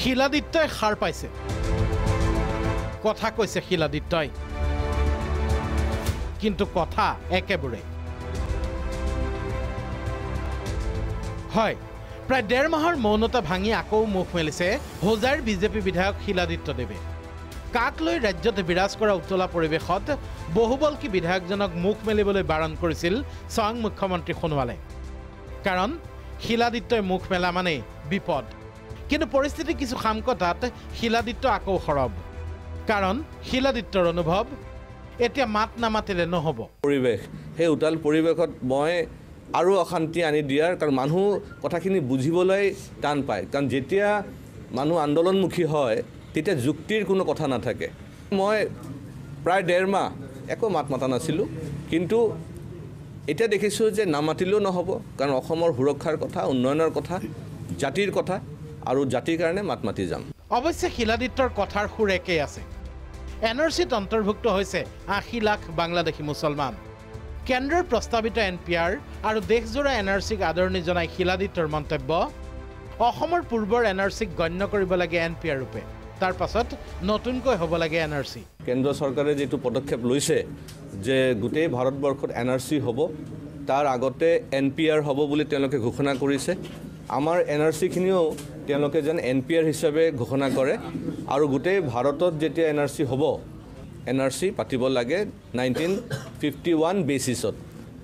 শিলাদিত্যই সাৰ পাইছে কথা কৈছে শিলাদিত্যই কিন্তু কথা একেবাৰে হয় প্ৰায় 1.5 মাহৰ মৌনতা ভাঙি আকৌ মুখ মেলিছে হোজাইৰ বিজেপি বিধায়ক শিলাদিত্যদেৱে কাক লৈ ৰাজ্যত বিৰাজ কৰা উত্তলা পৰিৱেশত বহুবলকি বিধায়কজনক মুখ মেলিবলৈ বাৰণ কৰিছিল স্বয়ং মুখ্যমন্ত্ৰী সোণোৱালে কাৰণ শিলাদিত্যই মুখ মেলা মানে বিপদ কিন্তু পৰিস্থিতি কিছু খামকটাত শিলাদিত্য আকৌ সৰব কাৰণ শিলাদিত্যৰ অনুভৱ এতিয়া মাত নামাতিলে নহব পৰিৱেশ হে উতাল পৰিৱেশত মই আৰু অশান্তি আনি দিয়াৰ কাৰণ মানুহ কথাখিনি বুজিবলৈ টান পায় কাৰণ যেতিয়া মানুহ আন্দোলনমুখী হয় তেতিয়া যুক্তিৰ কোনো কথা নাথাকে মই প্ৰায় 1.5 মাহ একো মাত মাতা নাছিলোঁ কিন্তু এতিয়া দেখিছোঁ যে নামাতিলেও নহ'ব কাৰণ অসমৰ সুৰক্ষাৰ কথা উন্নয়নৰ কথা জাতিৰ কথা আৰু জাতিৰ কাৰণে মাত মাতি যাম অৱশ্যে শিলাদিত্যৰ কথাৰ সুৰ একেই আছে এনআৰচিত অন্তৰ্ভুক্ত হৈছে 80 লাখ বাংলাদেশী মুছলমান কেন্দ্ৰৰ প্ৰস্তাৱিত এনপিআৰ আৰু দেশজোৰা এনআৰচিক আদৰণি জনাই শিলাদিত্যৰ মন্তব্য অসমৰ পূৰ্বৰ এনআৰচিক গণ্য কৰিব লাগে এনপিআৰ ৰূপে তাৰ পাছত নতুনকৈ হ'ব লাগে এনআৰচি কেন্দ্ৰ চৰকাৰে যেটো পদক্ষেপ লৈছে যে গোটেই ভাৰতবৰ্ষত এনআৰচি হ'ব তাৰ আগতে এনপিআৰ হ'ব বুলি তেওঁলোকে ঘোষণা কৰিছে আমাৰ এনআৰচিখিনিও তেওঁলোকে যেন এনপিআৰ হিচাপে ঘোষণা কৰে আৰু গোটেই ভাৰতত যেতিয়া এনআৰচি হ'ব এনআৰচি পাতিব লাগে 1951 বেচিছত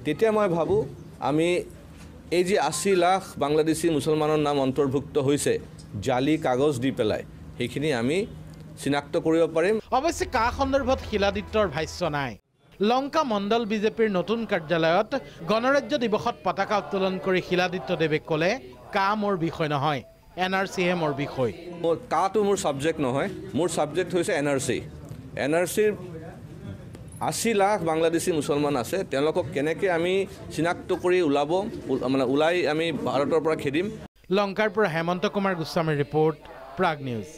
তেতিয়া মই ভাবোঁ আমি এই যে 80 লাখ বাংলাদেশী মুছলমানৰ নাম অন্তৰ্ভুক্ত হৈছে জালি কাগজ দি পেলাই সেইখিনি আমি চিনাক্ত কৰিব পাৰিম অৱশ্যে কা সন্দৰ্ভত শিলাদিত্যৰ ভাষ্য নাই লংকা মণ্ডল বিজেপিৰ নতুন কাৰ্যালয়ত গণৰাজ্য দিৱসত পতাকা উত্তোলন কৰি শিলাদিত্যদেৱে ক'লে কা মোৰ বিষয় নহয় এনআৰচিহে মোৰ বিষয় কাটো মোৰ ছাবজেক্ট নহয় মোৰ ছাবজেক্ট হৈছে এনআৰচিৰ 80 লাখ বাংলাদেশী মুছলমান আছে তেওঁলোকক কেনেকৈ আমি চিনাক্ত কৰি ওলাই আমি ভাৰতৰ পৰা খেদিম লংকাৰ পৰা হেমন্ত কুমাৰ গোস্বামীৰ ৰিপৰ্ট প্ৰাগ নিউজ